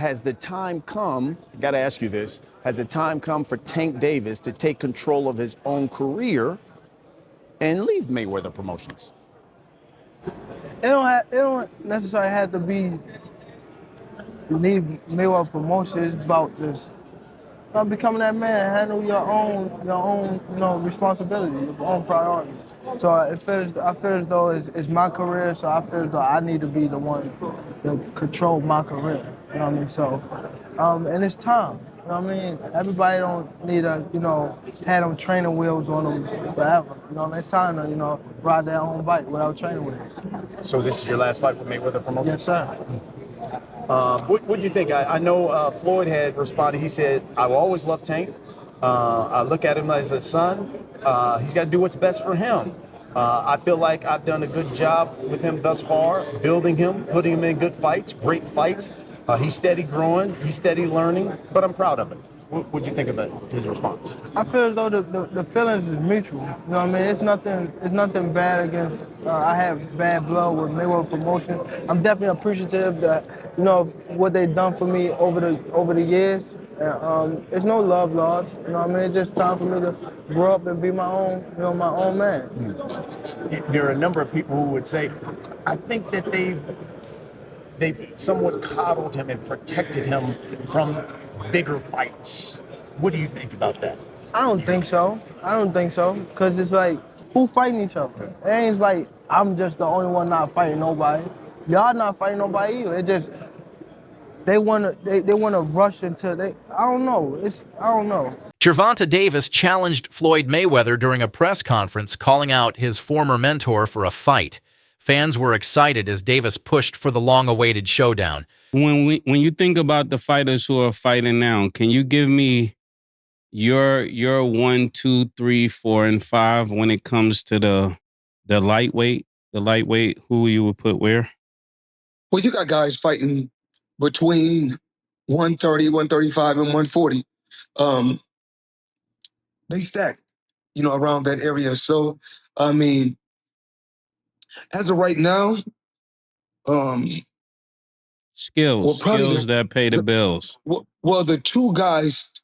Has the time come, I gotta ask you this, has the time come for Tank Davis to take control of his own career and leave Mayweather Promotions? It don't necessarily have to be leave Mayweather Promotions. It's about just becoming that man, handle your own, responsibility, your own priority. So I feel as though it's my career, so I feel as though I need to be the one to control my career. You know what I mean? So, and it's time. You know what I mean? Everybody don't need to, have them training wheels on them forever. You know, it's time to, ride their own bike without training wheels. So this is your last fight for Mayweather Promotions? Yes, sir. What do you think? I know Floyd had responded. He said, I will always love Tank. I look at him as a son. He's got to do what's best for him. I feel like I've done a good job with him thus far, building him, putting him in good fights, great fights. He's steady growing, he's steady learning, but I'm proud of him. What'd you think about his response? I feel as though the feelings is mutual. You know what I mean? It's nothing bad against. I have bad blood with Mayweather Promotion. I'm definitely appreciative that what they've done for me over the years. It's no love lost. You know what I mean? It's just time for me to grow up and be my own man. There are a number of people who would say, I think that they've somewhat coddled him and protected him from bigger fights. What do you think about that? I don't think so. Because it's like, who fighting each other? It ain't like I'm just the only one not fighting nobody. Y'all not fighting nobody either. It just, they wanna rush into, I don't know. Gervonta Davis challenged Floyd Mayweather during a press conference, calling out his former mentor for a fight. Fans were excited as Davis pushed for the long-awaited showdown. When you think about the fighters who are fighting now, can you give me your 1, 2, 3, 4, and 5 when it comes to the lightweight? The lightweight, who you would put where? Well, you got guys fighting between 130, 135, and 140. They stack, around that area. So, I mean, as of right now, skills that pay the bills. Well, the two guys,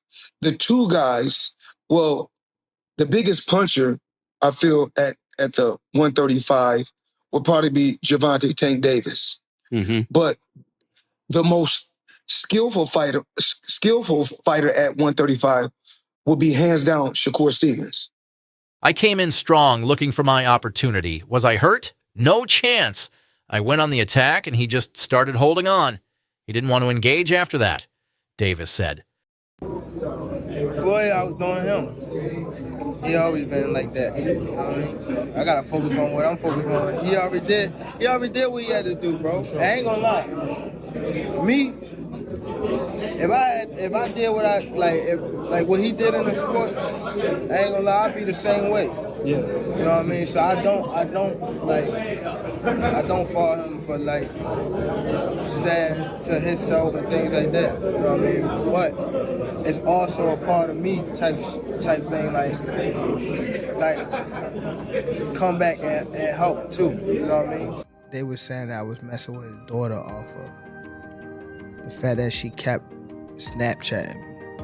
well, the biggest puncher, I feel, at the 135 would probably be Gervonta Tank Davis. Mm-hmm. But the most skillful fighter at 135 would be hands down Shakur Stevens. I came in strong looking for my opportunity. Was I hurt? No chance. I went on the attack and he just started holding on. He didn't want to engage after that, Davis said. Floyd outdoing him. He always been like that. You know what I mean? So I gotta focus on what I'm focused on. He already did what he had to do, bro. I ain't gonna lie. Me, if I did what I like what he did in the sport, I ain't gonna lie, I'd be the same way. Yeah. You know what I mean? So I don't fault him for stand to himself and things like that. You know what I mean? But it's also a part of me type thing, like come back and help too. You know what I mean? They were saying that I was messing with his daughter off of the fact that she kept Snapchatting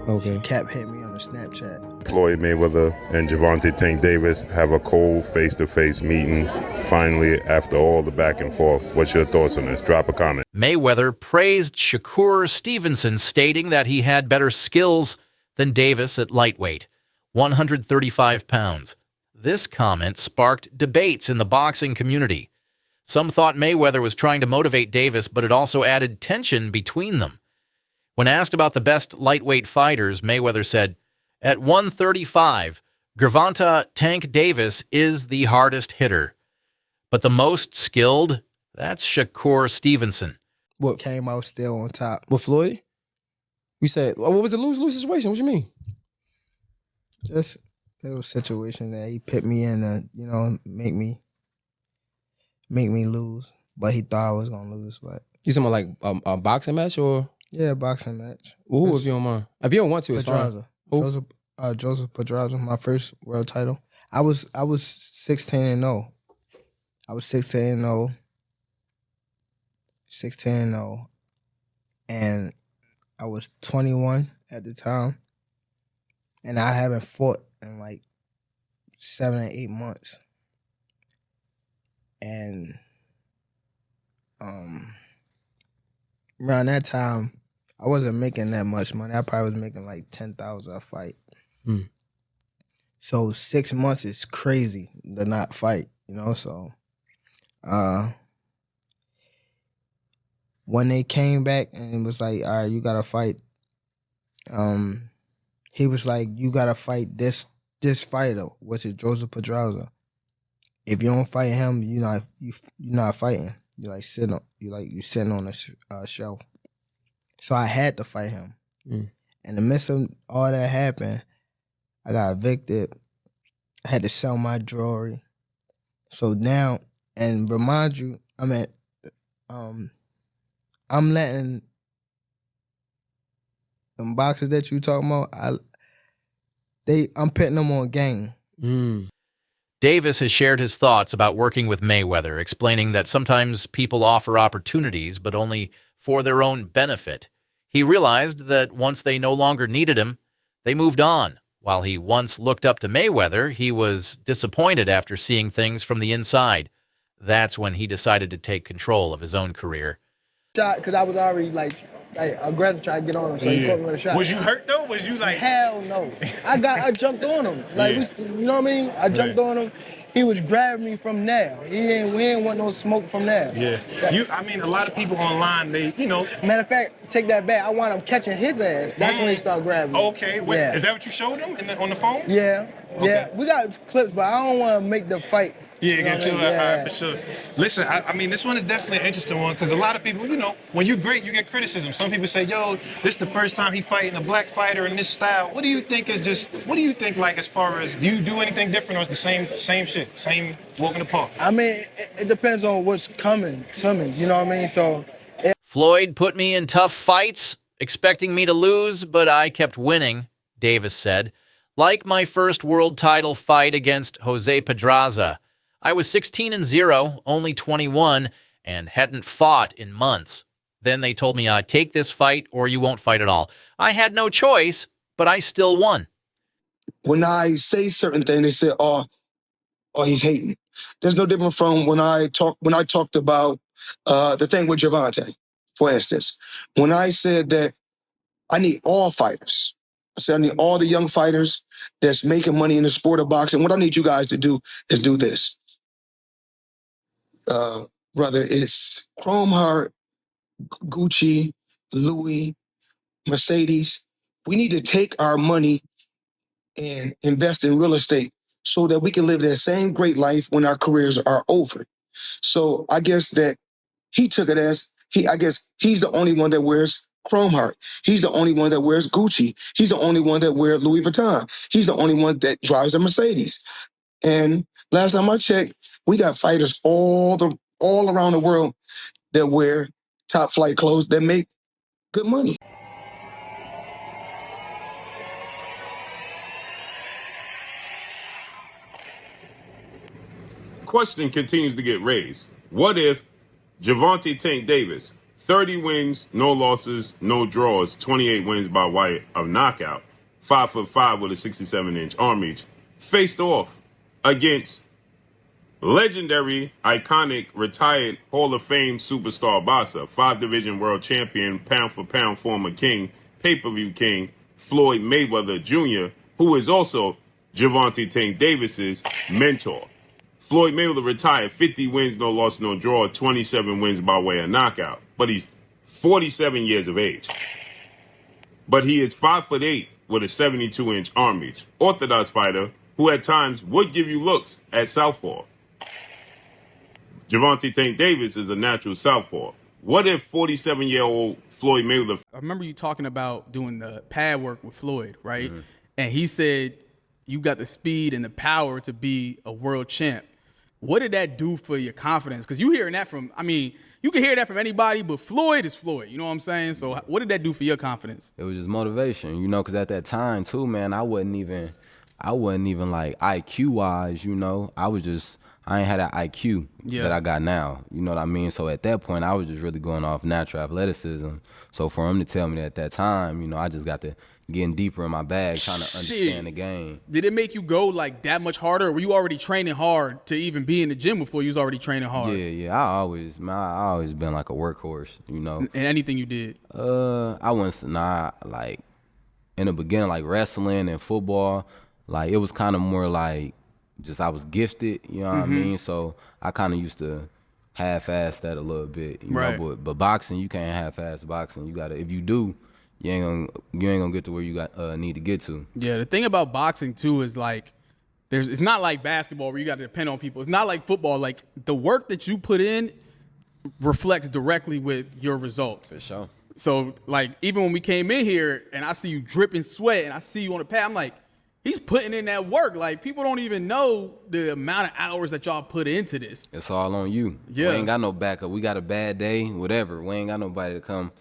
me. Okay. She kept hitting me on the Snapchat. Floyd Mayweather and Gervonta Tank Davis have a cold face-to-face meeting finally after all the back and forth. What's your thoughts on this? Drop a comment. Mayweather praised Shakur Stevenson, stating that he had better skills than Davis at lightweight, 135 pounds. This comment sparked debates in the boxing community. Some thought Mayweather was trying to motivate Davis, but it also added tension between them. When asked about the best lightweight fighters, Mayweather said, at 135, Gervonta Tank Davis is the hardest hitter. But the most skilled, that's Shakur Stevenson. What came out still on top? With Floyd? You said, what was the lose-lose situation? What you mean? Just a little situation that he put me in to, make me lose. But he thought I was going to lose. But you talking about like a boxing match or? Yeah, a boxing match. Ooh, if you don't mind. If you don't want to, it's fine. Joseph Pedraza, my first world title. I was 16-0. I was 16-0. 16-0. And I was 21 at the time, and I haven't fought in like 7 or 8 months. And around that time, I wasn't making that much money. I probably was making like 10,000 a fight. Mm. So 6 months is crazy to not fight, you know. So when they came back and it was like, all right, you gotta fight. He was like, you gotta fight this fighter, which is Joseph Pedraza. If you don't fight him, you're not fighting. You're sitting on a shelf. So I had to fight him. Mm. In the midst of all that happened, I got evicted. I had to sell my jewelry. So now, and remind you, I'm letting them boxers that you talking about, I'm putting them on game. Mm. Davis has shared his thoughts about working with Mayweather, explaining that sometimes people offer opportunities, but only for their own benefit. He realized that once they no longer needed him, they moved on. While he once looked up to Mayweather, he was disappointed after seeing things from the inside. That's when he decided to take control of his own career. Shot, because I was already like aggressive trying to get on him, so he caught me with a shot. Was you hurt though? Was you like? Hell no. I jumped on him. Like, you know what I mean? I jumped on him. He was grabbing me from there. We ain't want no smoke from there. Yeah. I mean, a lot of people online, they. Matter of fact, take that back. I wound up catching his ass. That's when he started grabbing me. Okay. Wait, yeah. Is that what you showed him on the phone? Yeah. Okay. Yeah. We got clips, but I don't want to make the fight. Yeah, you know get you. yeah. All right, for sure. Listen, I mean, this one is definitely an interesting one because a lot of people, when you're great, you get criticism. Some people say, yo, this is the first time he fighting a black fighter in this style. What do you think like as far as, do you do anything different or is the same shit, same walk in the park? I mean, it depends on what's coming to me, you know what I mean? So. Floyd put me in tough fights, expecting me to lose, but I kept winning, Davis said. Like my first world title fight against Jose Pedraza. I was 16-0, only 21, and hadn't fought in months. Then they told me I'd take this fight or you won't fight at all. I had no choice, but I still won. When I say certain things, they say, oh, he's hating. There's no different from when I talked about the thing with Gervonta, for instance. When I said that I need all fighters. I said I need all the young fighters that's making money in the sport of boxing. What I need you guys to do is do this. Brother, it's Chrome Heart, Gucci, Louis, Mercedes. We need to take our money and invest in real estate so that we can live that same great life when our careers are over. So I guess that he took it as, I guess he's the only one that wears Chrome Heart. He's the only one that wears Gucci. He's the only one that wears Louis Vuitton. He's the only one that drives a Mercedes. And last time I checked, we got fighters all around the world that wear top flight clothes that make good money. Question continues to get raised. What if Gervonta Tank Davis, 30 wins, no losses, no draws, 28 wins by way of knockout, 5'5" with a 67-inch arm reach, faced off against legendary, iconic, retired Hall of Fame superstar boxer, 5-division world champion, pound-for-pound former king, pay-per-view king, Floyd Mayweather Jr., who is also Gervonta Tank Davis's mentor. Floyd Mayweather retired, 50 wins, no loss, no draw, 27 wins by way of knockout. But he's 47 years of age. But he is 5'8" with a 72-inch arm reach. Orthodox fighter who at times would give you looks at southpaw. Gervonta Tank Davis is a natural southpaw. What if 47-year-old Floyd Mayweather... I remember you talking about doing the pad work with Floyd, right? Mm-hmm. And he said you got the speed and the power to be a world champ. What did that do for your confidence? Because you hearing that from, you can hear that from anybody, but Floyd is Floyd. You know what I'm saying? So what did that do for your confidence? It was just motivation, because at that time too, man, I wasn't even like IQ wise, I was just I ain't had that IQ Yeah. that I got now. You know what I mean? So at that point, I was just really going off natural athleticism. So for him to tell me that at that time, you know, I just got to getting deeper in my bag, trying to understand the game. Did it make you go like that much harder? Or were you already training hard to even be in the gym with Floyd? You was already training hard. Yeah. I always been like a workhorse, you know. In anything you did. I wasn't like in the beginning, like wrestling and football, like it was kind of more like just I was gifted, you know what I mean? So I kind of used to half-ass that a little bit, you know. But boxing, you can't half-ass boxing. You gotta, if you do, you ain't gonna get to where you need to get to. Yeah, the thing about boxing too is like, it's not like basketball where you got to depend on people. It's not like football. Like the work that you put in reflects directly with your results. For sure. So like even when we came in here and I see you dripping sweat and I see you on the pad, I'm like, he's putting in that work. Like people don't even know the amount of hours that y'all put into this. It's all on you. Yeah. We ain't got no backup. We got a bad day, whatever. We ain't got nobody to come.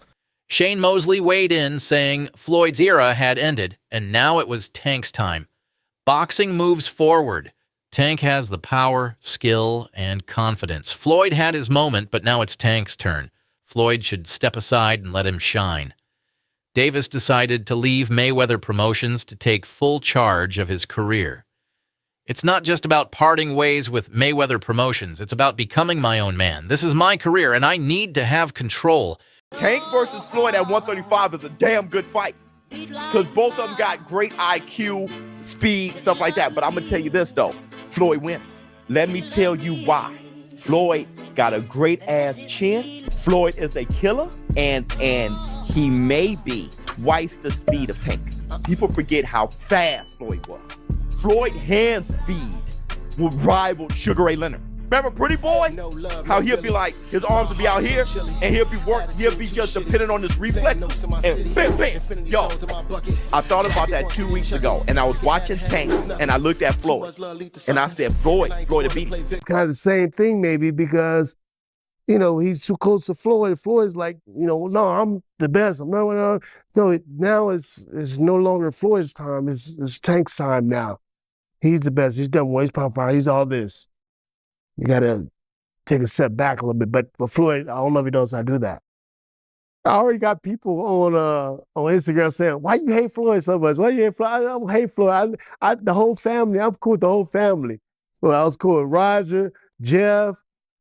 Shane Mosley weighed in, saying Floyd's era had ended, and now it was Tank's time. Boxing moves forward. Tank has the power, skill, and confidence. Floyd had his moment, but now it's Tank's turn. Floyd should step aside and let him shine. Davis decided to leave Mayweather Promotions to take full charge of his career. It's not just about parting ways with Mayweather Promotions. It's about becoming my own man. This is my career, and I need to have control. Tank versus Floyd at 135 is a damn good fight because both of them got great IQ, speed, stuff like that. But I'm going to tell you this, though. Floyd wins. Let me tell you why. Floyd got a great-ass chin. Floyd is a killer, and he may be twice the speed of Tank. People forget how fast Floyd was. Floyd hand speed would rival Sugar Ray Leonard. Remember Pretty Boy? How he'll be like, his arms will be out here, and he'll be just dependent on his reflex, and bam, bam. Yo, I thought about that 2 weeks ago, and I was watching Tank, and I looked at Floyd, and I said, Floyd will beat me. It's kind of the same thing maybe because, you know, he's too close to Floyd. Floyd's like, you know, no, I'm the best. No, now it's no longer Floyd's time. It's Tank's time now. He's the best. He's done well. He's power fighter. He's all this. You got to take a step back a little bit. But for Floyd, I don't know if he knows how to do that. I already got people on Instagram saying, why you hate Floyd so much? Why you hate Floyd? I don't hate Floyd. The whole family, I'm cool with the whole family. Well, I was cool with Roger, Jeff,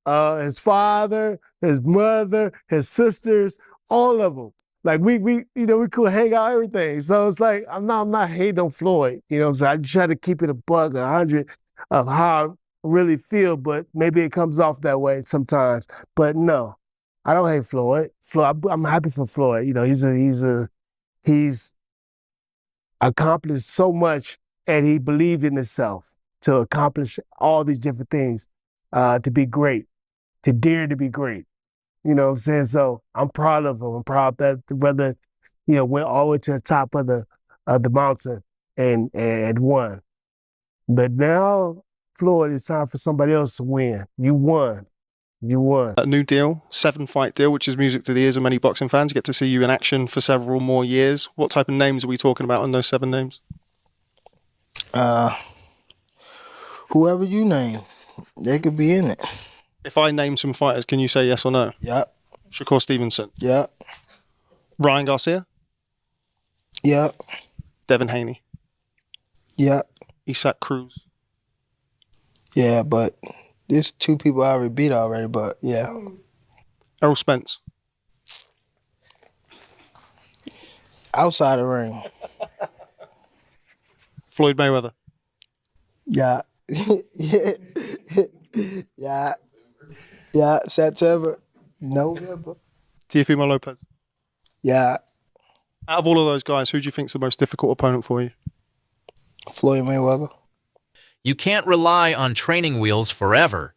his father, his mother, his sisters, all of them. Like we could hang out, everything. So it's like, I'm not hating on Floyd. You know what I'm saying? I try to keep it a buck, 100 of how really feel, but maybe it comes off that way sometimes. But no, I don't hate Floyd. I'm happy for Floyd. You know, he's accomplished so much, and he believed in himself to accomplish all these different things, to be great, to dare to be great. You know what I'm saying? So I'm proud of him. I'm proud that the brother, you know, went all the way to the top of the mountain and won. But now, Floyd, it's time for somebody else to win. You won. A new deal, 7-fight deal, which is music to the ears of many boxing fans. Get to see you in action for several more years. What type of names are we talking about on those 7 names? Whoever you name, they could be in it. If I name some fighters, can you say yes or no? Yep. Shakur Stevenson. Yep. Ryan Garcia. Yep. Devin Haney. Yep. Isaac Cruz. Yeah, but there's 2 people I already beat already, but yeah. Errol Spence. Outside the ring. Floyd Mayweather. Yeah. Yeah. September. November. Teofimo Lopez. Yeah. Out of all of those guys, who do you think's the most difficult opponent for you? Floyd Mayweather. You can't rely on training wheels forever.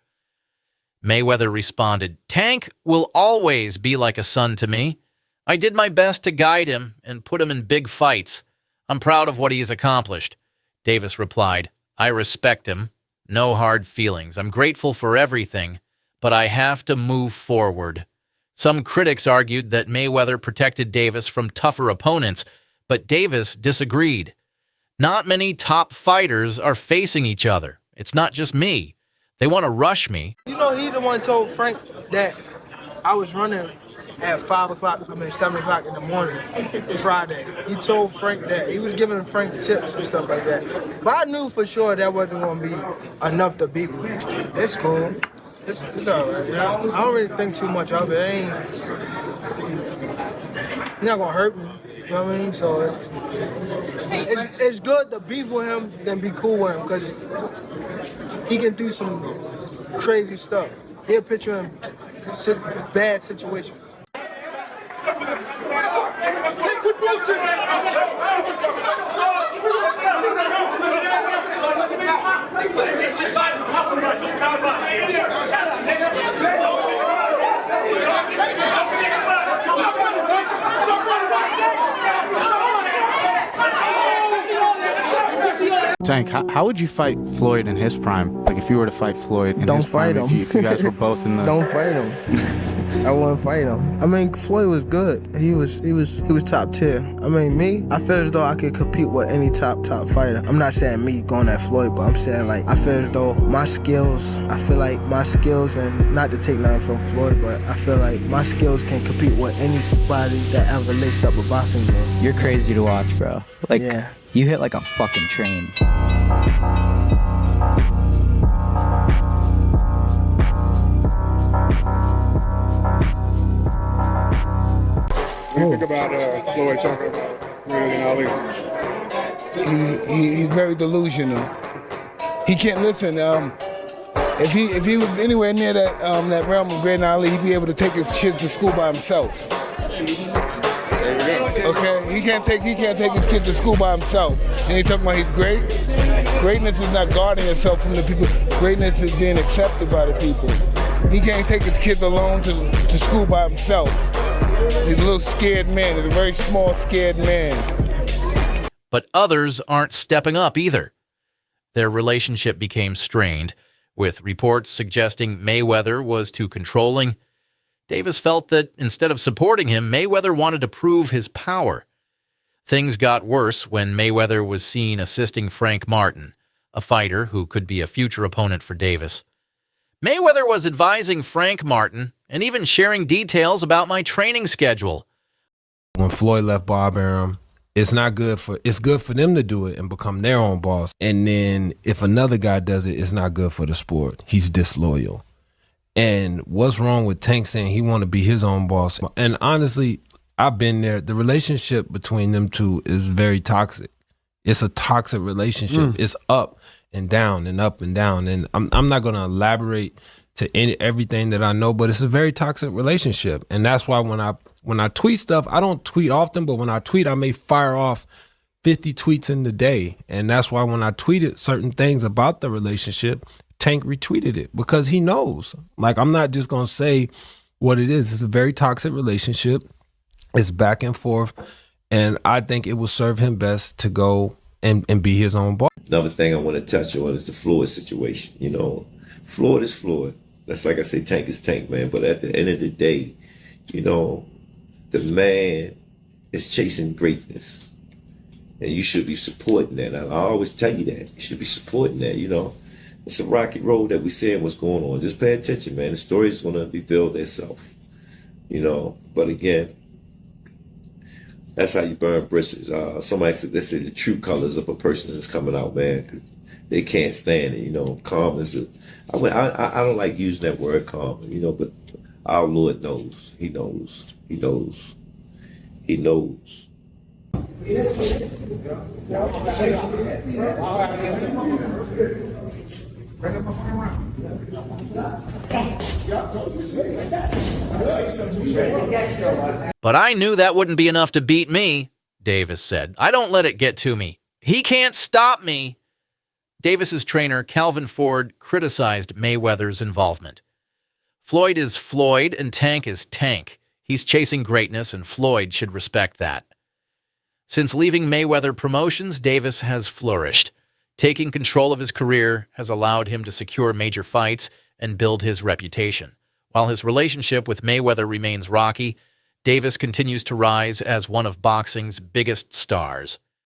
Mayweather responded, Tank will always be like a son to me. I did my best to guide him and put him in big fights. I'm proud of what he has accomplished. Davis replied, I respect him. No hard feelings. I'm grateful for everything, but I have to move forward. Some critics argued that Mayweather protected Davis from tougher opponents, but Davis disagreed. Not many top fighters are facing each other. It's not just me. They want to rush me. You know, he the one told Frank that I was running at 7 o'clock in the morning, Friday. He told Frank that. He was giving Frank tips and stuff like that. But I knew for sure that wasn't going to be enough to beat me. It's cool. It's all right. I don't really think too much of it. He's not going to hurt me. You know what I mean? So it's good to beef with him than be cool with him because he can do some crazy stuff. He'll put you in bad situations. Tank, how would you fight Floyd in his prime? Like if you were to fight Floyd in Don't his prime, fight him. if you guys were both in the... Don't fight him. I wouldn't fight him. I mean, Floyd was good. He was top tier. I mean, me, I feel as though I could compete with any top fighter. I'm not saying me going at Floyd, but I'm saying like I feel as though my skills, and not to take nothing from Floyd, but I feel like my skills can compete with anybody that ever laced up a boxing game. You're crazy to watch, bro. Like, yeah. You hit like a fucking train. What do you think about Floyd talking about winning Ali? He's very delusional. He can't listen. If he was anywhere near that realm of great Ali, he'd be able to take his kids to school by himself. Okay, he can't take his kids to school by himself. And he talking about he's great. Greatness is not guarding yourself from the people. Greatness is being accepted by the people. He can't take his kids alone to school by himself. He's a little scared man. He's a very small, scared man. But others aren't stepping up either. Their relationship became strained, with reports suggesting Mayweather was too controlling. Davis felt that instead of supporting him, Mayweather wanted to prove his power. Things got worse when Mayweather was seen assisting Frank Martin, a fighter who could be a future opponent for Davis. Mayweather was advising Frank Martin and even sharing details about my training schedule. When Floyd left Bob Arum, it's good for them to do it and become their own boss. And then if another guy does it, it's not good for the sport. He's disloyal. And what's wrong with Tank saying he want to be his own boss? And honestly, I've been there. The relationship between them two is very toxic. It's a toxic relationship. It's up and down and up and down. And I'm not going to elaborate to everything that I know, but it's a very toxic relationship. And that's why when I tweet stuff, I don't tweet often, but when I tweet, I may fire off 50 tweets in the day. And that's why when I tweeted certain things about the relationship, Tank retweeted it because he knows. Like, I'm not just going to say what it is. It's a very toxic relationship. It's back and forth. And I think it will serve him best to go and be his own boss. Another thing I want to touch on is the Floyd situation. You know, Floyd is Floyd. That's like I say, Tank is Tank, man. But at the end of the day, you know, the man is chasing greatness. And you should be supporting that. I always tell you that. You should be supporting that, you know. It's a rocky road that we seeing what's going on. Just pay attention, man. The story is going to reveal itself, you know. But again, that's how you burn bridges. Somebody said they say the true colors of a person is coming out, man. 'Cause they can't stand it, you know. Calm is I don't like using that word calm, you know. But our Lord knows. He knows. He knows. He knows. But I knew that wouldn't be enough to beat me, Davis said. I don't let it get to me. He can't stop me. Davis's trainer, Calvin Ford, criticized Mayweather's involvement. Floyd is Floyd and Tank is Tank. He's chasing greatness and Floyd should respect that. Since leaving Mayweather Promotions, Davis has flourished. Taking control of his career has allowed him to secure major fights and build his reputation. While his relationship with Mayweather remains rocky, Davis continues to rise as one of boxing's biggest stars.